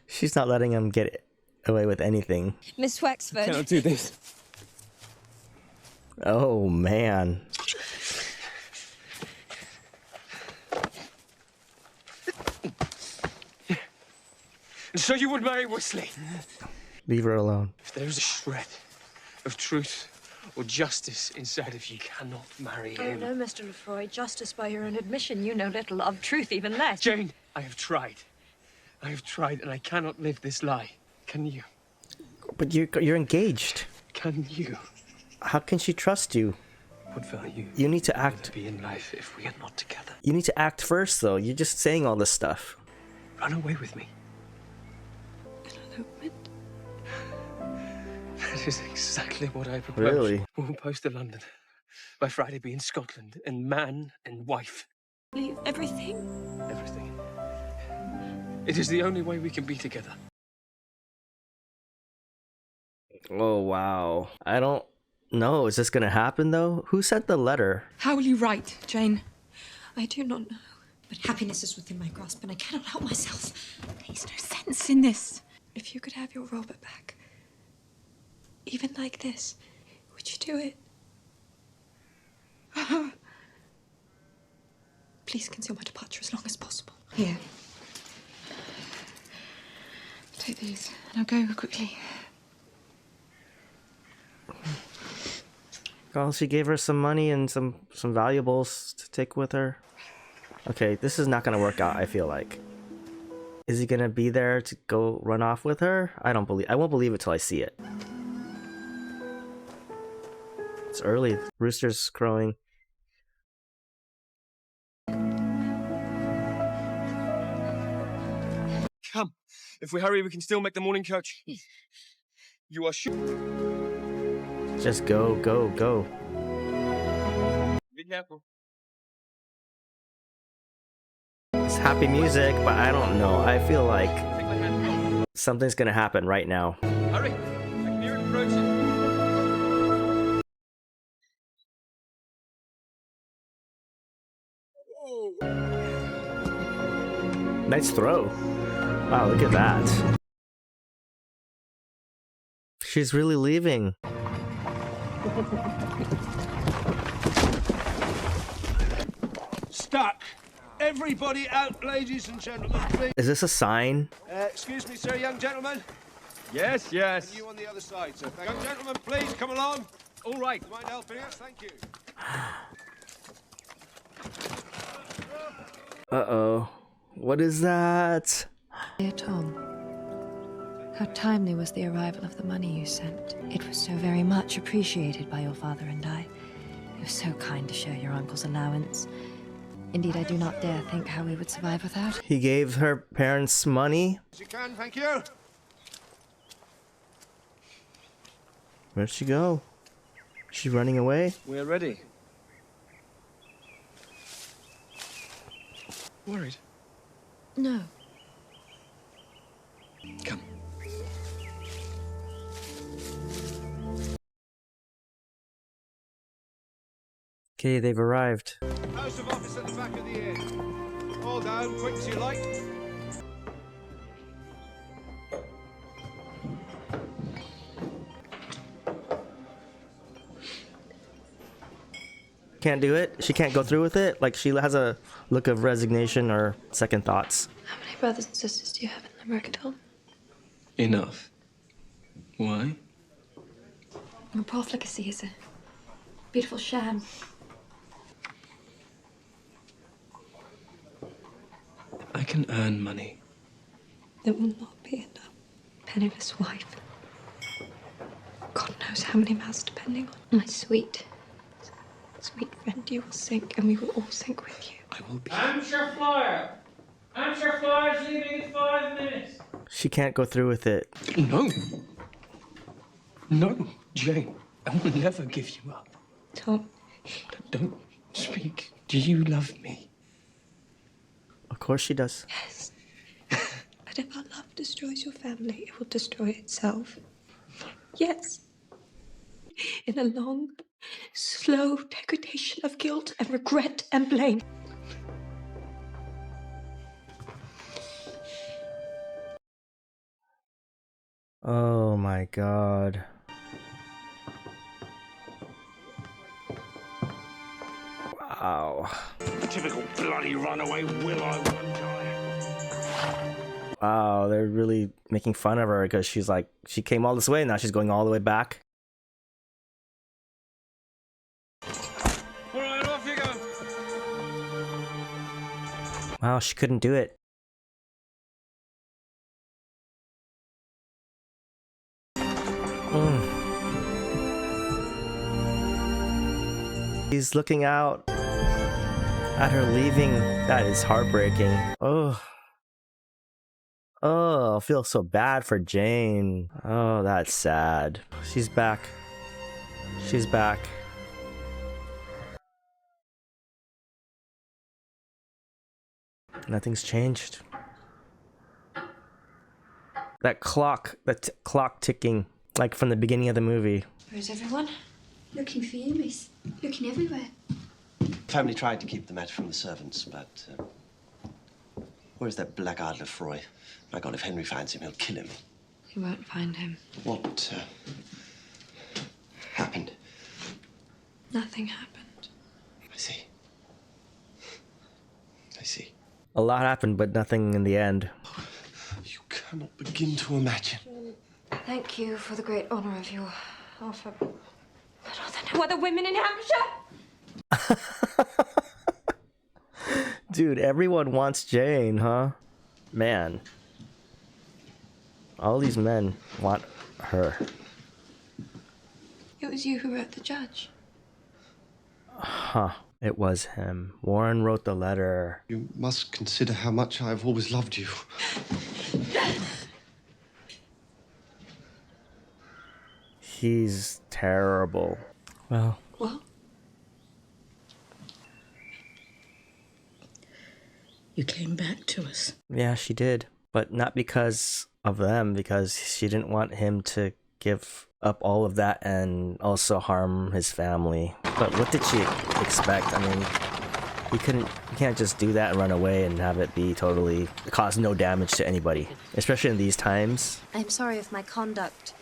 She's not letting him get away with anything. Miss Wexford. I cannot do this. Oh, man. So you would marry Wesley? Leave her alone. If there is a shred of truth or justice inside of you, cannot marry Oh, him. no, Mr. Lefroy. Justice by your own admission. You know little of truth, even less. Jane, I have tried. I have tried, and I cannot live this lie. Can you? But you're engaged. Can you? How can she trust you? What value? You need to act. Would there be in life if we are not together? You need to act first, though. You're just saying all this stuff. Run away with me. That is exactly what I propose. Really? We'll post to London. By Friday, be in Scotland, and man and wife. Leave everything? Everything. It is the only way we can be together. Oh, wow. I don't know. Is this gonna happen, though? Who sent the letter? How will you write, Jane? I do not know. But happiness is within my grasp, and I cannot help myself. There's no sense in this. If you could have your Robert back, even like this, would you do it? Please conceal my departure as long as possible. Here. Take these. Now go quickly. Oh, she gave her some money and some valuables to take with her. Okay, this is not gonna work out, I feel like. Is he gonna be there to go run off with her? I won't believe it till I see it. It's early. Rooster's crowing. Come. If we hurry, we can still make the morning coach. You are sure? Just go, go, go. Be careful. It's happy music, but I don't know. I feel like something's gonna happen right now. Hurry. I can hear it approaching. Nice throw. Wow, look at that. She's really leaving. Stuck. Everybody out, ladies and gentlemen, please. Is this a sign? Excuse me, sir, young gentleman. Yes, yes. And you on the other side, sir. Young gentlemen, please come along. All right. Do you mind helping us? Thank you. Uh-oh. What is that? Dear Tom, how timely was the arrival of the money you sent. It was so very much appreciated by your father and I. You were so kind to share your uncle's allowance. Indeed, I do not dare think how we would survive without it. He gave her parents money? As you can, thank you. Where'd she go? She running away? We're ready. Worried? No. Come. Okay, they've arrived. House of office at the back of the inn. All down, quick as you like. Can't do it? She can't go through with it? Like, she has a look of resignation or second thoughts. How many brothers and sisters do you have in America, Tom? Enough. Why? Your profligacy is a beautiful sham. I can earn money. It will not be enough. Penniless wife. God knows how many mouths depending on. My sweet friend, you will sink, and we will all sink with you. I will be. Hampshire Flyer! Hampshire Flyer's leaving in 5 minutes. She can't go through with it. No. No, Jane. I will never give you up. Tom. Don't speak. Do you love me? Of course she does. Yes. But if our love destroys your family, it will destroy itself. Yes. In a long, slow degradation of guilt and regret and blame. Oh my god. Wow. Typical bloody runaway will I one time. Wow, they're really making fun of her because she's like, she came all this way, now she's going all the way back. All right, off you go. Wow, she couldn't do it. He's looking out at her leaving. That is heartbreaking. Oh, I feel so bad for Jane. Oh, that's sad. She's back. She's back. Nothing's changed. That clock, clock ticking, like from the beginning of the movie. Where's everyone? Looking for you, miss. Looking everywhere. The family tried to keep the matter from the servants, but... where's that blackguard Lefroy? My God, if Henry finds him, he'll kill him. You won't find him. What, happened? Nothing happened. I see. I see. A lot happened, but nothing in the end. You cannot begin to imagine. Thank you for the great honor of your offer. But are there no other women in Hampshire? Dude, everyone wants Jane, huh? Man. All these men want her. It was you who wrote the judge. Huh. It was him. Warren wrote the letter. You must consider how much I've always loved you. He's terrible. Well. What? You came back to us. Yeah, she did. But not because of them, because she didn't want him to give up all of that and also harm his family. But what did she expect? I mean, you can't just do that and run away and have it be totally, cause no damage to anybody, especially in these times. I'm sorry if my conduct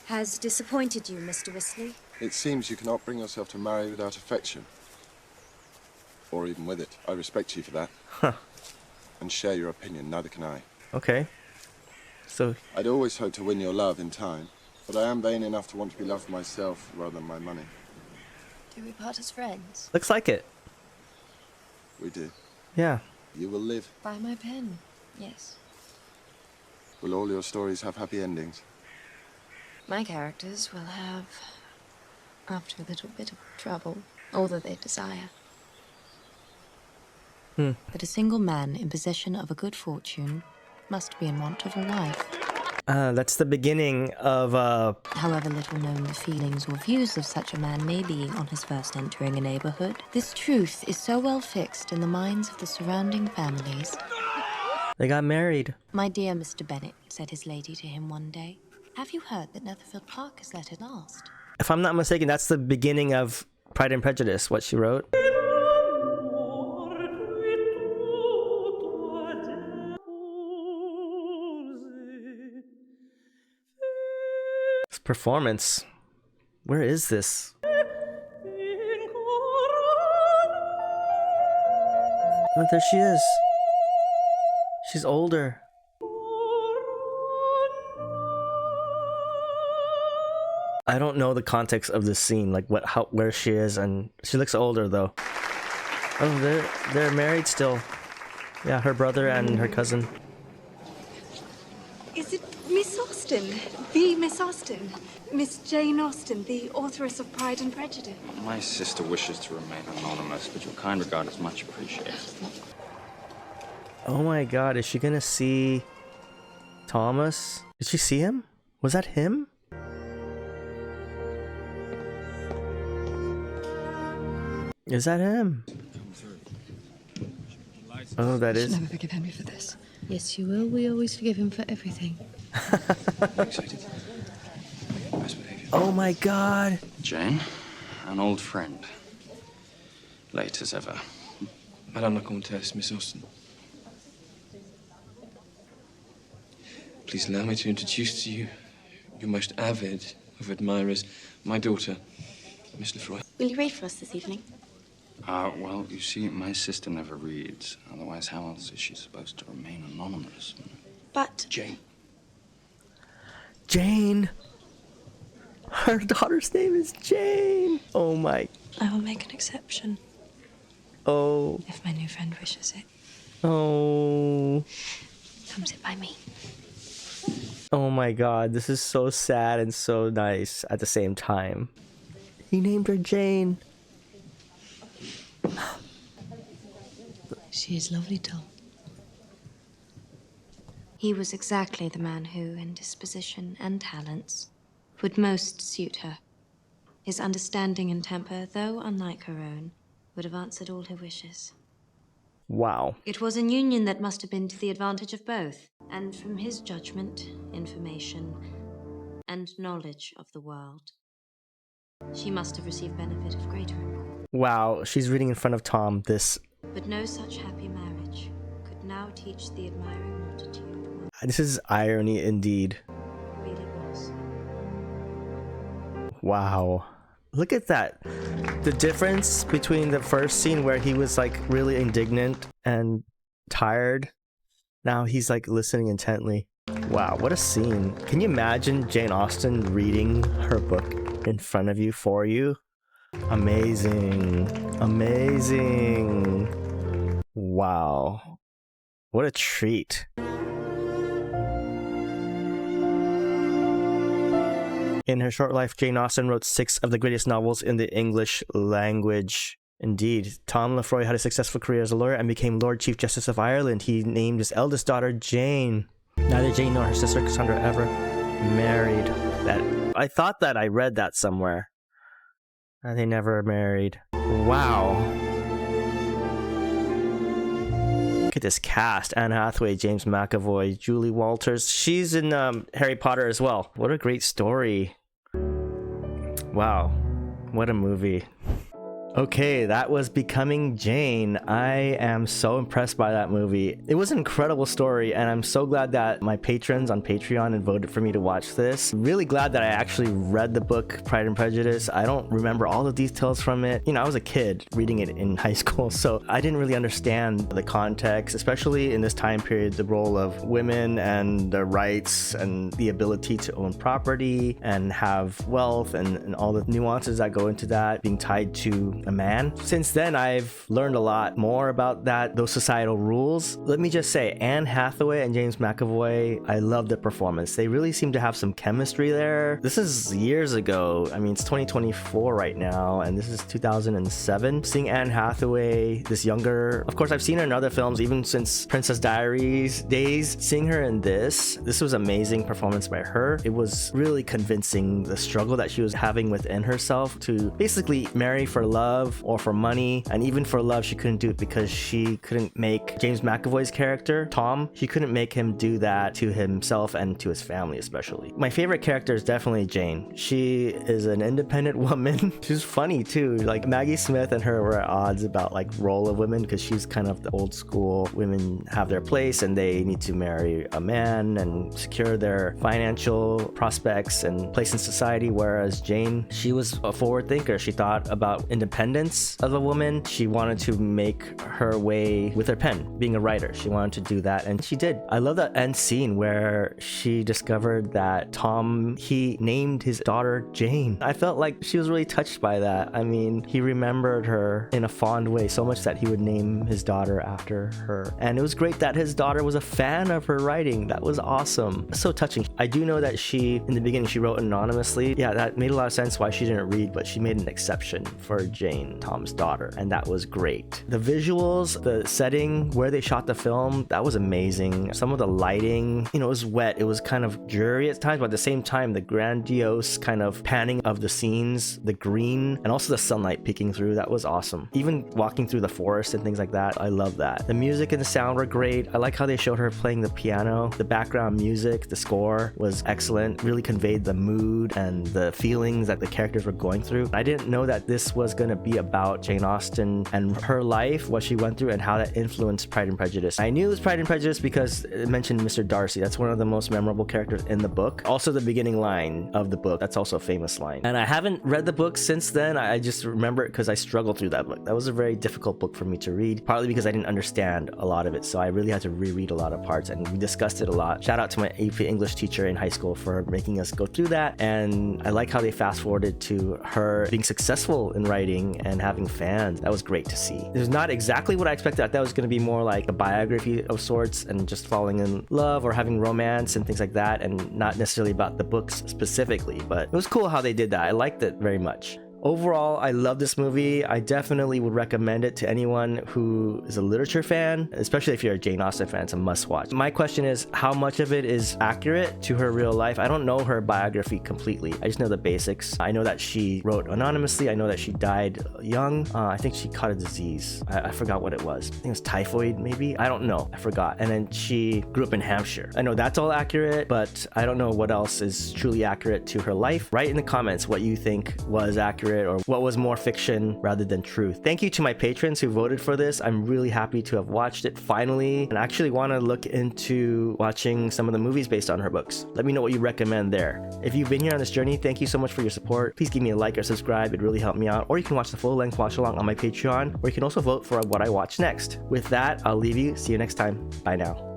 has disappointed you, Mr. Wisley. It seems you cannot bring yourself to marry without affection. Or even with it. I respect you for that. Huh. And share your opinion, neither can I. Okay. So... I'd always hoped to win your love in time, but I am vain enough to want to be loved myself rather than my money. Do we part as friends? Looks like it. We do. Yeah. You will live. By my pen, yes. Will all your stories have happy endings? My characters will have, after a little bit of trouble, all that they desire. But a single man in possession of a good fortune must be in want of a wife. That's the beginning of, However little known the feelings or views of such a man may be on his first entering a neighborhood, this truth is so well fixed in the minds of the surrounding families. They got married. My dear Mr. Bennet, said his lady to him one day, have you heard that Netherfield Park has let it last? If I'm not mistaken, that's the beginning of Pride and Prejudice, what she wrote. This performance. Where is this? Oh, there she is. She's older. I don't know the context of this scene, like where she is, and she looks older though. Oh, they're married still. Yeah, her brother and her cousin. Is it Miss Austen? The Miss Austen? Miss Jane Austen, the authoress of Pride and Prejudice? My sister wishes to remain anonymous, but your kind regard is much appreciated. Oh my god, is she gonna see Thomas? Did she see him? Was that him? Is that him? Oh, that is. You'll never forgive Henry for this. Yes, you will. We always forgive him for everything. Oh my god. Jane, an old friend. Late as ever. Madame la Comtesse, Miss Austen. Please allow me to introduce to you your most avid of admirers, my daughter, Miss Lefroy. Will you read for us this evening? Well, you see, my sister never reads. Otherwise, how else is she supposed to remain anonymous? But... Jane. Jane! Her daughter's name is Jane! Oh my... I will make an exception. Oh. If my new friend wishes it. Oh. Come sit by me. Oh my god, this is so sad and so nice at the same time. He named her Jane. She is lovely, Tom. He was exactly the man who, in disposition and talents, would most suit her. His understanding and temper, though unlike her own, would have answered all her wishes. Wow. It was an union that must have been to the advantage of both, and from his judgment, information, and knowledge of the world, she must have received benefit of greater importance. Wow, she's reading in front of Tom this... But no such happy marriage could now teach the admiring multitude what This is irony indeed. it really was. Wow. Look at that. The difference between the first scene where he was like really indignant and tired. Now he's like listening intently. Wow, what a scene. Can you imagine Jane Austen reading her book in front of you for you? Amazing. Amazing. Wow. What a treat. In her short life, Jane Austen wrote 6 of the greatest novels in the English language. Indeed, Tom Lefroy had a successful career as a lawyer and became Lord Chief Justice of Ireland. He named his eldest daughter Jane. Neither Jane nor her sister Cassandra ever married. I thought that I read that somewhere. They never married. Wow. Look at this cast. Anne Hathaway, James McAvoy, Julie Walters. She's in Harry Potter as well. What a great story. Wow. What a movie. Okay, that was Becoming Jane. I am so impressed by that movie. It was an incredible story, and I'm so glad that my patrons on Patreon had voted for me to watch this. Really glad that I actually read the book Pride and Prejudice. I don't remember all the details from it. You know, I was a kid reading it in high school, so I didn't really understand the context, especially in this time period, the role of women and their rights and the ability to own property and have wealth and all the nuances that go into that being tied to a man. Since then, I've learned a lot more about those societal rules. Let me just say, Anne Hathaway and James McAvoy, I love the performance. They really seem to have some chemistry there. This is years ago. I mean, it's 2024 right now, and this is 2007. Seeing Anne Hathaway, this younger, of course, I've seen her in other films, even since Princess Diaries days. Seeing her in this was amazing performance by her. It was really convincing, the struggle that she was having within herself to basically marry for love or for money, and even for love she couldn't do it because she couldn't make James McAvoy's character, Tom, she couldn't make him do that to himself and to his family especially. My favorite character is definitely Jane. She is an independent woman. She's funny too. Like Maggie Smith and her were at odds about like role of women because she's kind of the old school, women have their place and they need to marry a man and secure their financial prospects and place in society, whereas Jane, she was a forward thinker. She thought about independence of a woman. She wanted to make her way with her pen, being a writer. She wanted to do that, and she did. I love that end scene where she discovered that Tom, he named his daughter Jane. I felt like she was really touched by that. I mean, he remembered her in a fond way, so much that he would name his daughter after her. And it was great that his daughter was a fan of her writing. That was awesome. So touching. I do know that she, in the beginning, she wrote anonymously. Yeah, that made a lot of sense why she didn't read, but she made an exception for Jane, Tom's daughter, and that was great. The visuals, the setting, where they shot the film, that was amazing. Some of the lighting, you know, it was wet, it was kind of dreary at times, but at the same time, the grandiose kind of panning of the scenes, the green, and also the sunlight peeking through, that was awesome. Even walking through the forest and things like that, I love that. The music and the sound were great. I like how they showed her playing the piano. The background music, the score was excellent, really conveyed the mood and the feelings that the characters were going through. I didn't know that this was going to to be about Jane Austen and her life, what she went through, and how that influenced Pride and Prejudice. I knew it was Pride and Prejudice because it mentioned Mr. Darcy. That's one of the most memorable characters in the book. Also, the beginning line of the book. That's also a famous line. And I haven't read the book since then. I just remember it because I struggled through that book. That was a very difficult book for me to read, partly because I didn't understand a lot of it. So I really had to reread a lot of parts, and we discussed it a lot. Shout out to my AP English teacher in high school for making us go through that. And I like how they fast forwarded to her being successful in writing and having fans. That was great to see. It was not exactly what I expected. I thought it was going to be more like a biography of sorts and just falling in love or having romance and things like that, and not necessarily about the books specifically. But it was cool how they did that. I liked it very much. Overall, I love this movie. I definitely would recommend it to anyone who is a literature fan, especially if you're a Jane Austen fan. It's a must watch. My question is, how much of it is accurate to her real life? I don't know her biography completely. I just know the basics. I know that she wrote anonymously. I know that she died young. I think she caught a disease. I forgot what it was. I think it was typhoid, maybe? I don't know. I forgot. And then she grew up in Hampshire. I know that's all accurate, but I don't know what else is truly accurate to her life. Write in the comments what you think was accurate or what was more fiction rather than truth. Thank you to my patrons who voted for this. I'm really happy to have watched it finally, and I actually want to look into watching some of the movies based on her books. Let me know what you recommend there. If you've been here on this journey, thank you so much for your support. Please give me a like or subscribe. It really helped me out. Or you can watch the full-length watch along on my Patreon, or you can also vote for what I watch next. With that, I'll leave you. See you next time. Bye now.